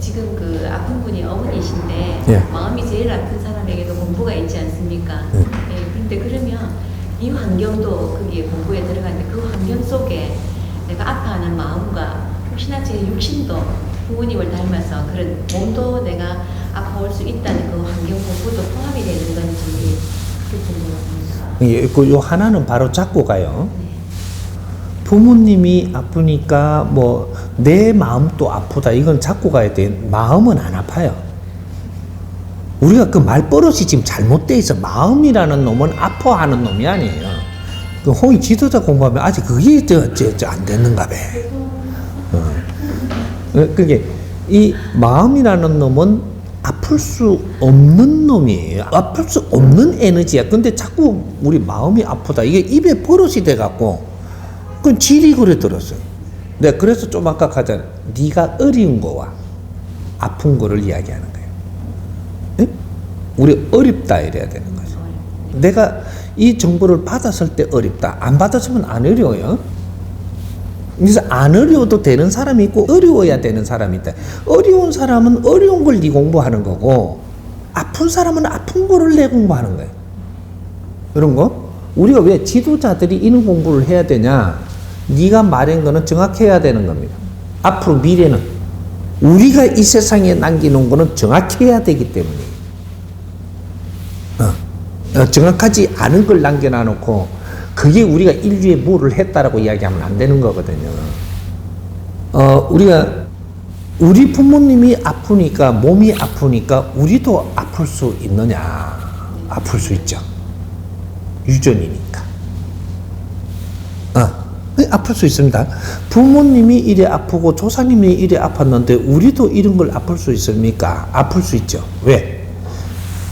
지금 그 아픈 분이 어머니신데 예. 마음이 제일 아픈 사람에게도 공부가 있지 않습니까? 예. 예, 그런데 그러면 이 환경도 거기에 공부에 들어가는데 그 환경 속에 내가 아파하는 마음과 혹시나 제 육신도 부모님을 닮아서 그런 몸도 내가 아파올 수 있다는 그 환경 공부도 포함이 되는 건지 그게 궁금합니다. 예, 요 하나는 바로 잡고 가요. 네. 부모님이 아프니까 뭐 내 마음도 아프다 이건 잡고 가야 돼. 마음은 안 아파요. 우리가 그 말버릇이 지금 잘못돼 있어. 마음이라는 놈은 아파하는 놈이 아니에요. 그 홍익 지도자 공부하면 아직 그게 안 됐는가 봐. 그게 이 마음이라는 놈은 아플 수 없는 놈이에요. 아플 수 없는 에너지야. 근데 자꾸 우리 마음이 아프다. 이게 입에 버릇이 돼갖고 그건 질이 그래 들었어요. 내가 그래서 좀 아까 하잖아. 네가 어려운 거와 아픈 거를 이야기하는 거예요. 네? 우리 어렵다 이래야 되는 거죠. 내가 이 정보를 받았을 때 어렵다. 안 받았으면 안 어려워요. 그래서 안 어려워도 되는 사람이 있고 어려워야 되는 사람이 있다. 어려운 사람은 어려운 걸 네 공부하는 거고 아픈 사람은 아픈 거를 내 공부하는 거예요. 그런 거? 우리가 왜 지도자들이 이런 공부를 해야 되냐? 네가 말한 거는 정확해야 되는 겁니다. 앞으로 미래는 우리가 이 세상에 남기는 거는 정확해야 되기 때문에 정확하지 않은 걸 남겨놔놓고 그게 우리가 인류에 뭐를 했다라고 이야기하면 안 되는 거거든요. 우리 부모님이 아프니까 몸이 아프니까 우리도 아플 수 있느냐? 아플 수 있죠. 유전이니까. 아플 수 있습니다. 부모님이 이래 아프고 조상님이 이래 아팠는데 우리도 이런 걸 아플 수 있습니까? 아플 수 있죠. 왜?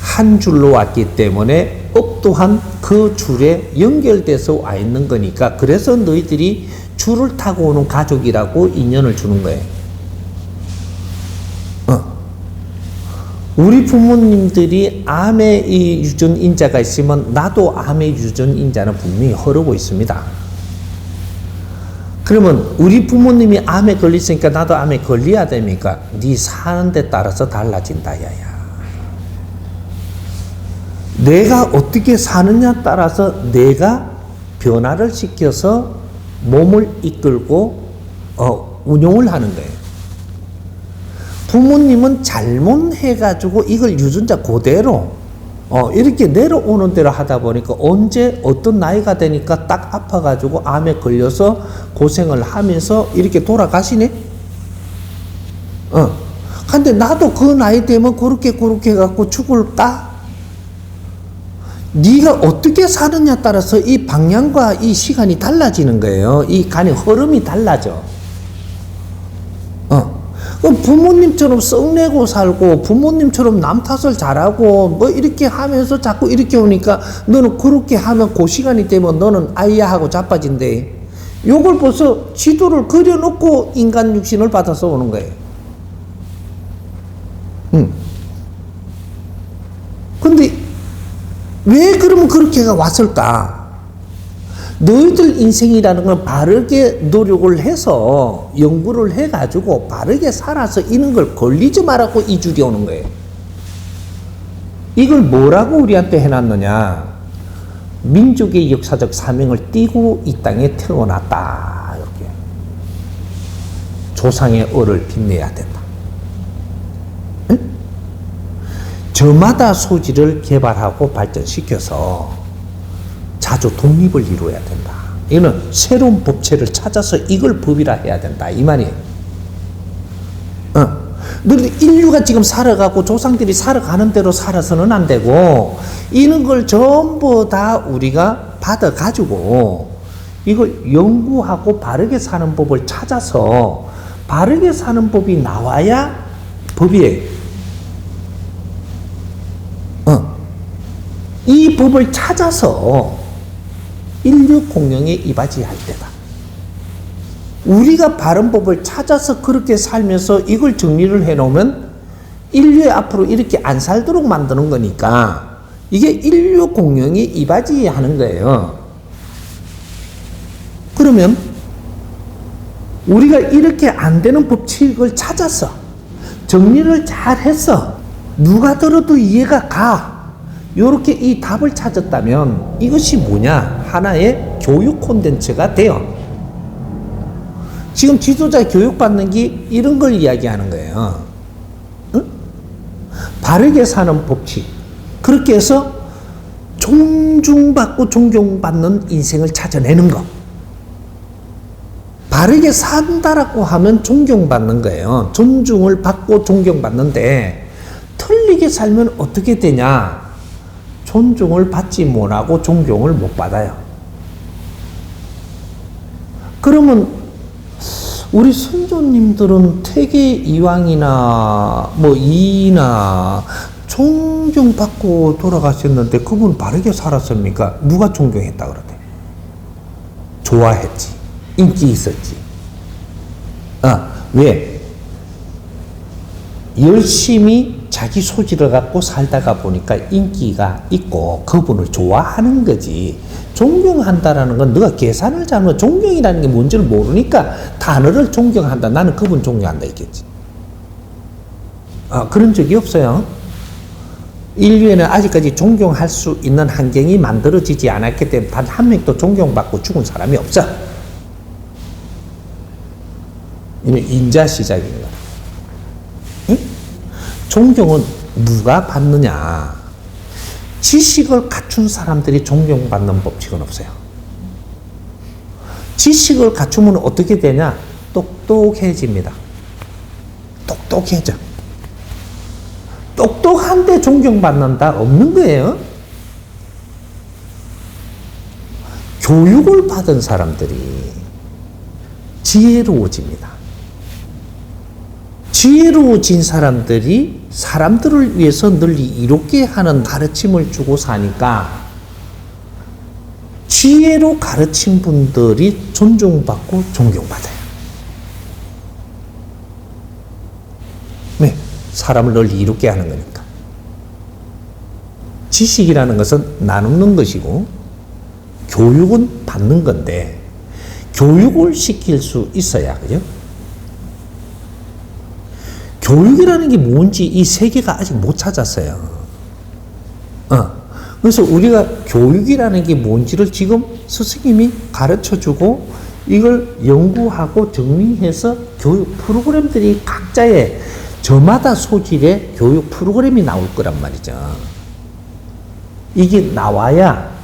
한 줄로 왔기 때문에 또한 그 줄에 연결돼서 와 있는 거니까 그래서 너희들이 줄을 타고 오는 가족이라고 인연을 주는 거예요. 우리 부모님들이 암의 이 유전인자가 있으면 나도 암의 유전인자는 분명히 흐르고 있습니다. 그러면 우리 부모님이 암에 걸렸으니까 나도 암에 걸려야 됩니까? 네 사는 데 따라서 달라진다 야야. 내가 어떻게 사느냐 따라서 내가 변화를 시켜서 몸을 이끌고 운용을 하는 거예요. 부모님은 잘못해가지고 이걸 유전자 그대로 이렇게 내려오는 대로 하다 보니까 언제 어떤 나이가 되니까 딱 아파가지고 암에 걸려서 고생을 하면서 이렇게 돌아가시네? 근데 나도 그 나이 되면 그렇게 해갖고 죽을까? 네가 어떻게 사느냐 따라서 이 방향과 이 시간이 달라지는 거예요. 이 간의 흐름이 달라져. 그럼 부모님처럼 썩내고 살고 부모님처럼 남 탓을 잘하고 뭐 이렇게 하면서 자꾸 이렇게 오니까 너는 그렇게 하면 그 시간이 되면 너는 아이야 하고 자빠진대. 요걸 벌써 지도를 그려놓고 인간 육신을 받아서 오는 거예요. 근데 왜 그러면 그렇게가 왔을까? 너희들 인생이라는 건 바르게 노력을 해서 연구를 해가지고 바르게 살아서 이런 걸 걸리지 말라고 이 줄이 오는 거예요. 이걸 뭐라고 우리한테 해놨느냐? 민족의 역사적 사명을 띠고 이 땅에 태어났다. 이렇게. 조상의 얼을 빛내야 된다. 응? 저마다 소질을 개발하고 발전시켜서 자주 독립을 이루어야 된다. 이거는 새로운 법체를 찾아서 이걸 법이라 해야 된다. 이 말이에요. 인류가 지금 살아가고 조상들이 살아가는 대로 살아서는 안 되고 이런 걸 전부 다 우리가 받아가지고 이걸 연구하고 바르게 사는 법을 찾아서 바르게 사는 법이 나와야 법이에요. 이 법을 찾아서 인류 공영에 이바지할 때다. 우리가 바른 법을 찾아서 그렇게 살면서 이걸 정리를 해놓으면 인류의 앞으로 이렇게 안 살도록 만드는 거니까 이게 인류 공영에 이바지하는 거예요. 그러면 우리가 이렇게 안 되는 법칙을 찾아서 정리를 잘 했어. 누가 들어도 이해가 가. 요렇게 이 답을 찾았다면 이것이 뭐냐? 하나의 교육 콘텐츠가 돼요. 지금 지도자 교육받는 게 이런 걸 이야기하는 거예요. 응? 바르게 사는 법칙. 그렇게 해서 존중받고 존경받는 인생을 찾아내는 거. 바르게 산다라고 하면 존경받는 거예요. 존중을 받고 존경받는데 틀리게 살면 어떻게 되냐? 존중을 받지 못하고 존경을 못 받아요. 그러면 우리 선조님들은 태계 이왕이나 뭐 이이나 존경받고 돌아가셨는데 그분 바르게 살았습니까? 누가 존경했다 그러대? 좋아했지. 인기 있었지. 왜? 열심히 자기 소질을 갖고 살다가 보니까 인기가 있고 그분을 좋아하는 거지. 존경한다라는 건 너가 계산을 잘못, 존경이라는 게 뭔지를 모르니까 단어를 존경한다. 나는 그분 존경한다 했겠지. 그런 적이 없어요. 인류에는 아직까지 존경할 수 있는 환경이 만들어지지 않았기 때문에 단 한 명도 존경받고 죽은 사람이 없어. 이는 인자 시작입니다. 응? 존경은 누가 받느냐? 지식을 갖춘 사람들이 존경받는 법칙은 없어요. 지식을 갖추면 어떻게 되냐? 똑똑해집니다. 똑똑해져. 똑똑한데 존경받는다? 없는 거예요. 교육을 받은 사람들이 지혜로워집니다. 지혜로워진 사람들이 사람들을 위해서 널리 이롭게 하는 가르침을 주고 사니까 지혜로 가르친 분들이 존중받고 존경받아요. 네, 사람을 널리 이롭게 하는 거니까. 지식이라는 것은 나누는 것이고 교육은 받는 건데 교육을 시킬 수 있어야, 그죠? 교육이라는 게 뭔지 이 세계가 아직 못 찾았어요. 그래서 우리가 교육이라는 게 뭔지를 지금 스승님이 가르쳐주고 이걸 연구하고 정리해서 교육 프로그램들이 각자의 저마다 소질의 교육 프로그램이 나올 거란 말이죠. 이게 나와야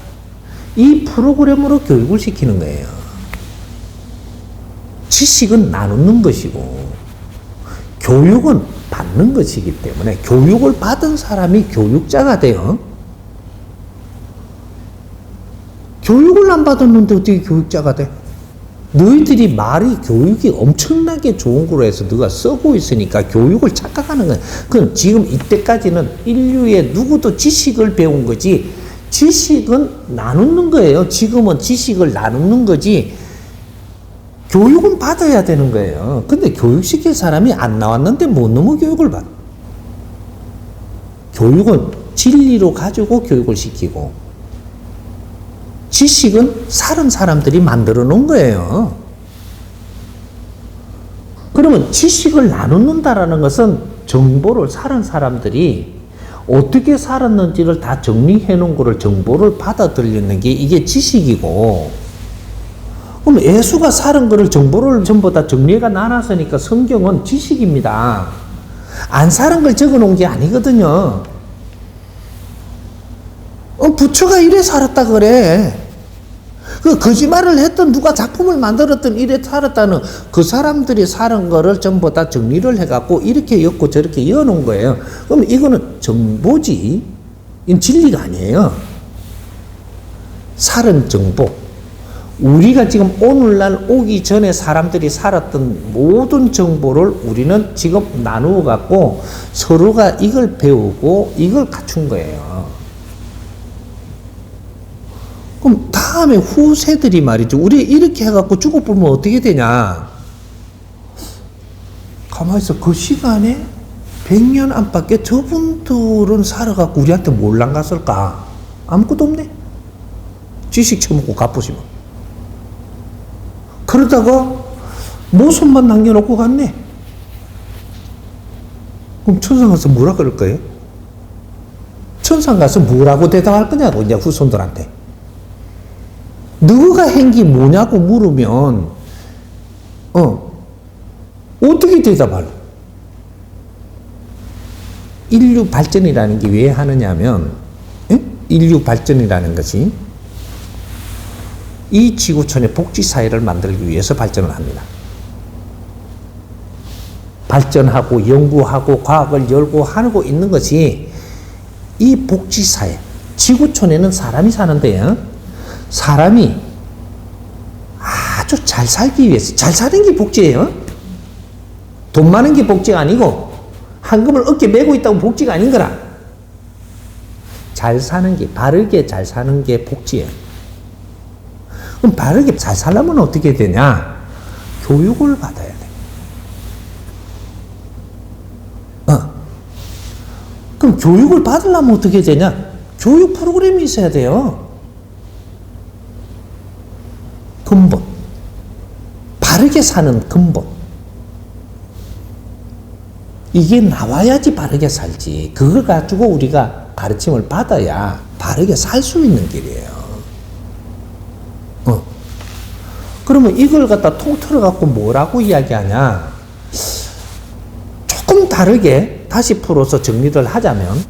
이 프로그램으로 교육을 시키는 거예요. 지식은 나누는 것이고 교육은 받는 것이기 때문에 교육을 받은 사람이 교육자가 돼요. 교육을 안 받았는데 어떻게 교육자가 돼? 너희들이 말이 교육이 엄청나게 좋은 거로 해서 너가 쓰고 있으니까 교육을 착각하는 거야. 그럼 지금 이때까지는 인류의 누구도 지식을 배운 거지 지식은 나누는 거예요. 지금은 지식을 나누는 거지 교육은 받아야 되는 거예요. 근데 교육시킬 사람이 안 나왔는데 뭐 너무 교육을 받아. 교육은 진리로 가지고 교육을 시키고 지식은 사는 사람들이 만들어 놓은 거예요. 그러면 지식을 나누는다라는 것은 정보를 사는 사람들이 어떻게 살았는지를 다 정리해 놓은 거를 정보를 받아들이는 게 이게 지식이고 그럼 예수가 살은 거를 정보를 전부 다 정리해가 나눴으니까 성경은 지식입니다. 안 살은 걸 적어 놓은 게 아니거든요. 부처가 이래 살았다 그래. 그 거짓말을 했던 누가 작품을 만들었던 이래 살았다는 그 사람들이 살은 거를 전부 다 정리를 해갖고 이렇게 엮고 저렇게 이어놓은 거예요. 그럼 이거는 정보지. 이건 진리가 아니에요. 살은 정보. 우리가 지금 오늘날 오기 전에 사람들이 살았던 모든 정보를 우리는 지금 나누어 갖고 서로가 이걸 배우고 이걸 갖춘 거예요. 그럼 다음에 후세들이 말이죠. 우리 이렇게 해갖고 죽어보면 어떻게 되냐? 가만히 있어. 그 시간에 100년 안팎에 저분들은 살아갖고 우리한테 뭘 남갔을까? 아무것도 없네. 지식 처먹고 갚으시면. 그러다가 모습만 남겨놓고 갔네. 그럼 천상 가서 뭐라 그럴 거예요? 천상 가서 뭐라고 대답할 거냐고, 이제 후손들한테. 너가 한 게 뭐냐고 물으면, 어떻게 대답할래? 인류 발전이라는 게 왜 하느냐면, 인류 발전이라는 것이 이 지구촌의 복지사회를 만들기 위해서 발전을 합니다. 발전하고 연구하고 과학을 열고 하고 있는 것이 이 복지사회, 지구촌에는 사람이 사는데요. 사람이 아주 잘 살기 위해서, 잘 사는 게 복지예요. 돈 많은 게 복지가 아니고 황금을 어깨에 메고 있다고 복지가 아닌 거라. 잘 사는 게, 바르게 잘 사는 게 복지예요. 그럼 바르게 잘 살려면 어떻게 되냐? 교육을 받아야 돼. 그럼 교육을 받으려면 어떻게 되냐? 교육 프로그램이 있어야 돼요. 근본. 바르게 사는 근본. 이게 나와야지 바르게 살지. 그걸 가지고 우리가 가르침을 받아야 바르게 살 수 있는 길이에요. 그러면 이걸 갖다 통틀어 갖고 뭐라고 이야기하냐? 조금 다르게 다시 풀어서 정리를 하자면,